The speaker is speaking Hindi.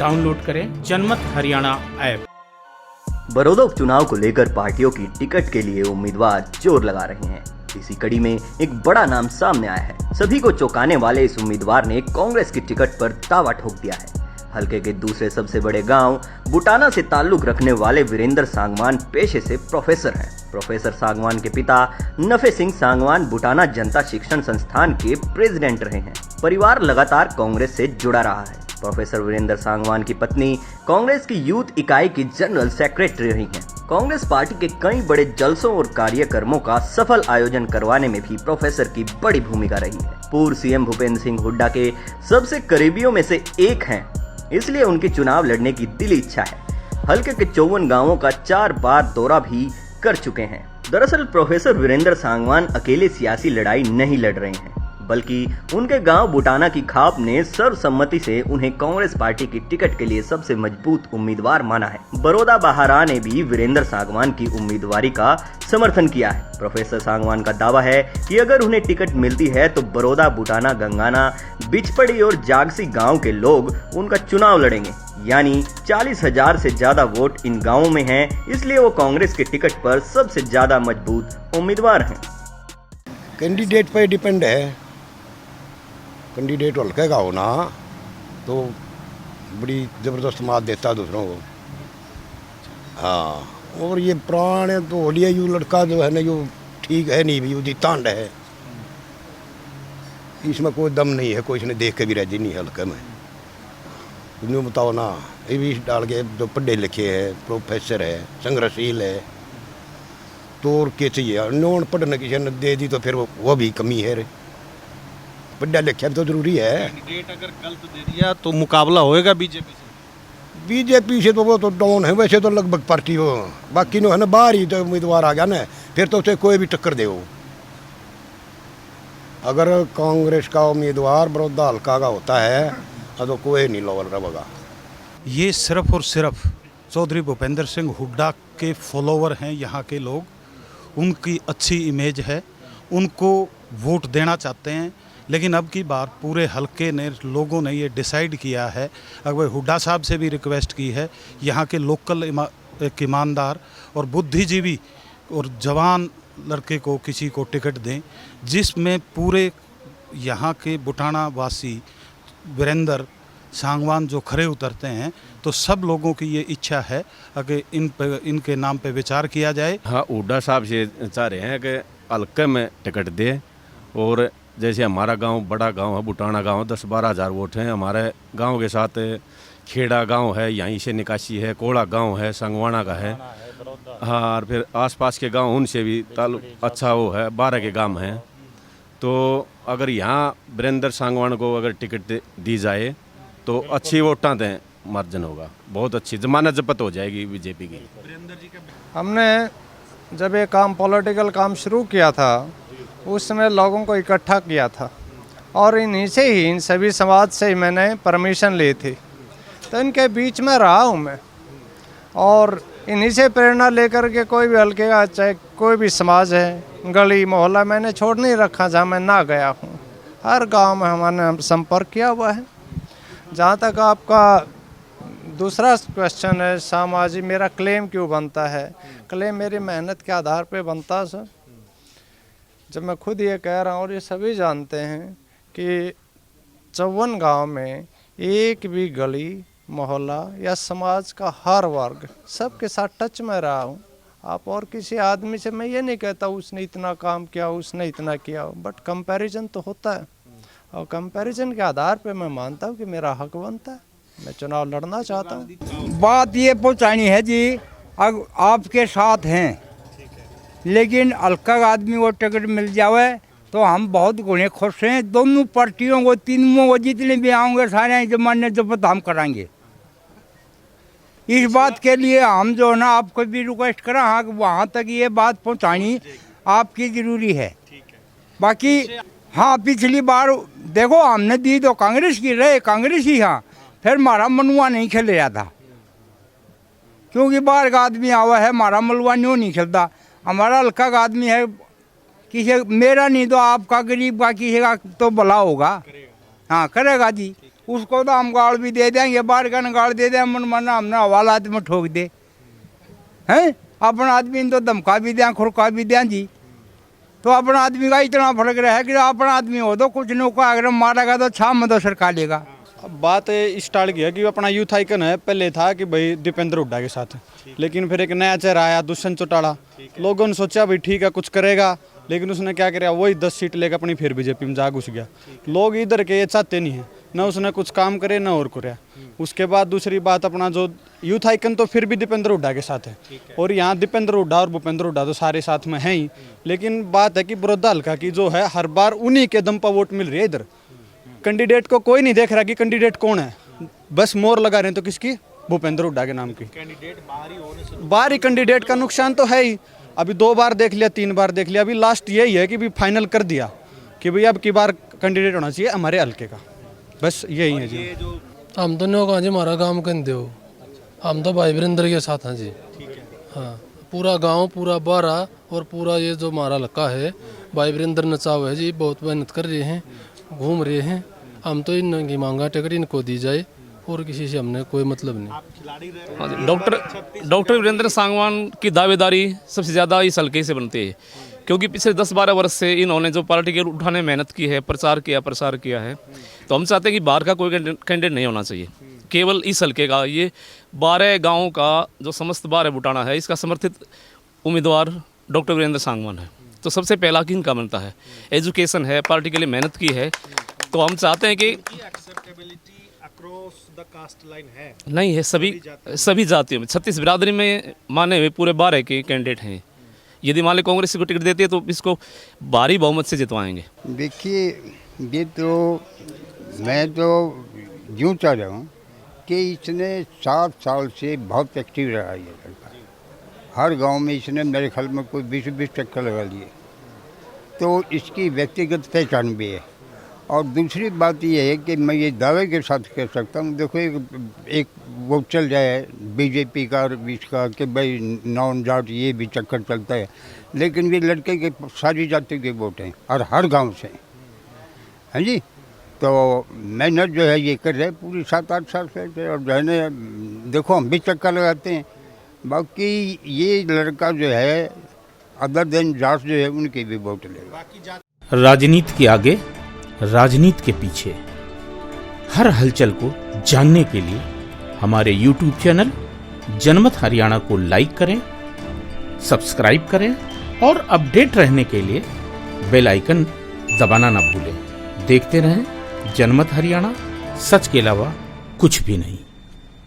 डाउनलोड करें जनमत हरियाणा ऐप। बड़ौदा उपचुनाव को लेकर पार्टियों की टिकट के लिए उम्मीदवार जोर लगा रहे हैं। इसी कड़ी में एक बड़ा नाम सामने आया है। सभी को चौंकाने वाले इस उम्मीदवार ने कांग्रेस की टिकट पर दावा ठोक दिया है। हलके के दूसरे सबसे बड़े गांव बुटाना से ताल्लुक रखने वाले वीरेंद्र सांगवान पेशे से प्रोफेसर हैं। प्रोफेसर सांगवान के पिता नफे सिंह सांगवान बुटाना जनता शिक्षण संस्थान के प्रेसिडेंट रहे हैं। परिवार लगातार कांग्रेस से जुड़ा रहा है। प्रोफेसर वीरेंद्र सांगवान की पत्नी कांग्रेस की यूथ इकाई की जनरल सेक्रेटरी रही हैं। कांग्रेस पार्टी के कई बड़े जलसों और कार्यक्रमों का सफल आयोजन करवाने में भी प्रोफेसर की बड़ी भूमिका रही है। पूर्व सीएम भूपेंद्र सिंह हुड्डा के सबसे करीबियों में से एक हैं, इसलिए उनकी चुनाव लड़ने की दिली इच्छा है। हल्के के 54 गांवों का 4 बार दौरा भी कर चुके हैं। दरअसल प्रोफेसर वीरेंद्र सांगवान अकेले सियासी लड़ाई नहीं लड़ रहे हैं, बल्कि उनके गांव बुटाना की खाप ने सर्वसम्मति से उन्हें कांग्रेस पार्टी की टिकट के लिए सबसे मजबूत उम्मीदवार माना है। बड़ौदा बहारा ने भी वीरेंद्र सांगवान की उम्मीदवारी का समर्थन किया है। प्रोफेसर सांगवान का दावा है कि अगर उन्हें टिकट मिलती है तो बड़ौदा, बुटाना, गंगाना, बिचपड़ी और जागसी गांव के लोग उनका चुनाव लड़ेंगे। यानी 40,000 से ज्यादा वोट इन गांवों में हैं, इसलिए वो कांग्रेस के टिकट पर सबसे ज्यादा मजबूत उम्मीदवार हैं। कैंडिडेट पर डिपेंड है। कैंडिडेट हल्के का होना तो बड़ी ज़बरदस्त मात देता है दूसरों को। हाँ, और ये पुराने तो होलिया यू लड़का जो है ना, यू ठीक है नहीं भी, यू तांड है, इसमें कोई दम नहीं है। कोई इसने देख के भी राजी नहीं है हल्के में। यूँ बताओ ना, ये भी डाल के जो पढ़े लिखे है, प्रोफेसर है, संघर्षशील है, तो और क्या चाहिए। नॉन पढ़ने किसी ने दे दी तो फिर वो भी कमी है रे। पढ़ा लिखा तो जरूरी है। कैंडिडेट अगर गलत दे दिया तो मुकाबला होएगा बीजेपी से। बीजेपी से तो वो तो डाउन है वैसे तो लगभग पार्टी हो, बाकी नो है ना बाहर ही तो उम्मीदवार आ गया ना, फिर तो उसे कोई भी टक्कर दे। अगर कांग्रेस का उम्मीदवार बड़ौदा हल्का का होता है तो कोई नहीं लोअर रहेगा। ये सिर्फ और सिर्फ चौधरी भूपेंद्र सिंह हुड्डा के फॉलोवर हैं। यहाँ के लोग, उनकी अच्छी इमेज है, उनको वोट देना चाहते हैं। लेकिन अब की बार पूरे हलके ने, लोगों ने ये डिसाइड किया है, अगर हुड्डा साहब से भी रिक्वेस्ट की है, यहाँ के लोकल एक ईमानदार और बुद्धिजीवी और जवान लड़के को किसी को टिकट दें, जिसमें पूरे यहाँ के बुटाना वासी वीरेंद्र सांगवान जो खड़े उतरते हैं, तो सब लोगों की ये इच्छा है कि इनके नाम पे विचार किया जाए। हाँ, हुड्डा साहब से चाह रहे हैं कि हल्के में टिकट दे। और जैसे हमारा गांव बड़ा गांव है, बुटाना गांव, 10-12 हज़ार वोट हैं। हमारे गांव के साथ खेड़ा गांव है, यहीं से निकासी है, कोड़ा गांव है, संगवाना का है। हाँ, और फिर आसपास के गांव उनसे भी ताल्लुक अच्छा वो है, 12 के गांव हैं। तो अगर यहाँ वीरेंद्र सांगवान को अगर टिकट दी जाए तो अच्छी वोटां दें, मार्जिन होगा, बहुत अच्छी जमानत जब्त हो जाएगी बीजेपी की। हमने जब ये काम पॉलिटिकल काम शुरू किया था, उस समय लोगों को इकट्ठा किया था और इन्हीं से ही, इन सभी समाज से ही मैंने परमिशन ली थी। तो इनके बीच में रहा हूँ मैं, और इन्हीं से प्रेरणा लेकर के कोई भी हल्के का, चाहे कोई भी समाज है, गली मोहल्ला, मैंने छोड़ नहीं रखा जहाँ मैं ना गया हूँ। हर गांव में हमारे संपर्क किया हुआ है। जहाँ तक आपका दूसरा क्वेश्चन है, सामाजिक मेरा क्लेम क्यों बनता है, क्लेम मेरी मेहनत के आधार पे बनता है सर। जब मैं खुद ये कह रहा हूँ और ये सभी जानते हैं कि 54 गांव में एक भी गली मोहल्ला या समाज का हर वर्ग सबके साथ टच में रहा हूँ। आप और किसी आदमी से मैं ये नहीं कहता उसने इतना काम किया, उसने इतना किया, बट कंपैरिजन तो होता है, और कंपैरिजन के आधार पे मैं मानता हूँ कि मेरा हक बनता है, मैं चुनाव लड़ना चाहता हूँ। बात ये पहुँचानी है जी, अब आपके साथ हैं, लेकिन हल्का आदमी को टिकट मिल जावे तो हम बहुत गुणे खुश हैं। दोनों पार्टियों को, तीनों को, जितने भी आएंगे सारे जमाने जब्त हम कराएंगे। इस बात के लिए हम जो है ना आपको भी रिक्वेस्ट करा, हाँ, वहाँ तक ये बात पहुँचानी आपकी ज़रूरी है। बाकी हाँ, पिछली बार देखो हमने दी तो कांग्रेस की रहे, कांग्रेस ही, हाँ, फिर हमारा मनुआ नहीं खेल रहा था, क्योंकि बाहर का आदमी आवा है, हमारा मलुआ न्यों नहीं खेलता। हमारा हल्का का आदमी है, किसी मेरा नहीं तो आपका, गरीब का, किसी का तो भला होगा, हाँ करेगा जी। उसको तो हम गाड़ भी दे देंगे, बाहर का गाड़ दे दें, मन माना हमने हवालात में ठोक दे हैं। अपना आदमी तो धमका भी दें, खुरका भी दें जी। तो अपना आदमी का इतना फर्क रहा कि अपना आदमी हो तो कुछ नहीं को, अगर मारेगा तो छाम में तो सरकार लेगा। अब बात स्टार्ट किया कि अपना यूथ आइकन है, पहले था कि भाई दीपेंद्र हुड्डा के साथ, लेकिन फिर एक नया चेहरा आया दुष्यंत चौटाला। लोगों ने सोचा भाई ठीक है कुछ करेगा, लेकिन उसने क्या किया, वही 10 सीट लेकर अपनी फिर बीजेपी में जा घुस गया। लोग इधर के ये चाहते नहीं है, ना उसने कुछ काम करे ना और करे। उसके बाद दूसरी बात, अपना जो यूथ आइकन तो फिर भी दीपेंद्र हुड्डा के साथ है, और यहाँ दीपेंद्र हुड्डा और भूपेंद्र हुड्डा तो सारे साथ में हैं ही। लेकिन बात है कि बड़ौदा हल्का की जो है हर बार उन्हीं के दम पर वोट मिल रही है। इधर कैंडिडेट को कोई नहीं देख रहा कि कैंडिडेट कौन है, बस मोहर लगा रहे हैं तो किसकी, भूपेंद्र हुड्डा के नाम की। बाहरी कैंडिडेट का नुकसान तो है ही। अभी 2 बार देख लिया, 3 बार देख लिया, अभी लास्ट यही है कि भी फाइनल कर दिया कि भाई अब की बार कैंडिडेट होना चाहिए हमारे हल्के का, बस यही है जी। हम तो नहीं कहा जी, हमारा काम कर दो, हम तो भाई वीरेंद्र के साथ हैं जी। हाँ, पूरा गांव, पूरा बारा और पूरा ये जो हमारा इलाका है, भाई वीरेंद्र नचाव है जी, बहुत मेहनत कर रहे हैं, घूम रहे हैं। हम तो इनकी मांगा टिकट इनको दी जाए, और किसी से हमने कोई मतलब नहीं। डॉक्टर वीरेंद्र सांगवान की दावेदारी सबसे ज़्यादा इस हल्के से बनती है, क्योंकि पिछले 10-12 वर्ष से इन्होंने जो पार्टी के उठाने मेहनत की है, प्रसार किया है। तो हम चाहते हैं कि बाहर का कोई कैंडिडेट नहीं होना चाहिए, केवल इस हल्के का, ये 12 गाँव का जो समस्त 12 बुटाना है, इसका समर्थित उम्मीदवार डॉक्टर वीरेंद्र सांगवान है। तो सबसे पहला कि इनका बनता है, एजुकेशन है, पार्टी के लिए मेहनत की है। तो हम चाहते हैं कि नहीं है, सभी जातियों में 36 बिरादरी में माने हुए पूरे 12 के कैंडिडेट हैं। यदि मान लो कांग्रेस को टिकट देती है तो इसको भारी बहुमत से जितवाएंगे। देखिए, ये तो मैं तो यूँ चाह रहा हूँ कि इसने 7 साल से बहुत एक्टिव रहा ये लड़का। हर गांव में इसने मेरे ख्याल में कोई 20-20 चक्कर लगा लिए, तो इसकी व्यक्तिगत पहचान भी है। और दूसरी बात यह है कि मैं ये दावे के साथ कह सकता हूँ, देखो एक वो चल जाए बीजेपी का और इसका कि भाई नॉन जाट ये भी चक्कर चलता है, लेकिन ये लड़के के सारी जाति के वोट हैं और हर गांव से हैं जी। तो मेहनत जो है ये कर रहे पूरी 7-8 साल से, और जो है ना देखो हम भी चक्कर लगाते हैं। बाकी ये लड़का जो है अदर देन जाट जो है उनके भी वोट लेगा। राजनीति के आगे, राजनीति के पीछे, हर हलचल को जानने के लिए हमारे YouTube चैनल जनमत हरियाणा को लाइक करें, सब्सक्राइब करें और अपडेट रहने के लिए बेल आइकन दबाना ना भूलें। देखते रहें जनमत हरियाणा, सच के अलावा कुछ भी नहीं।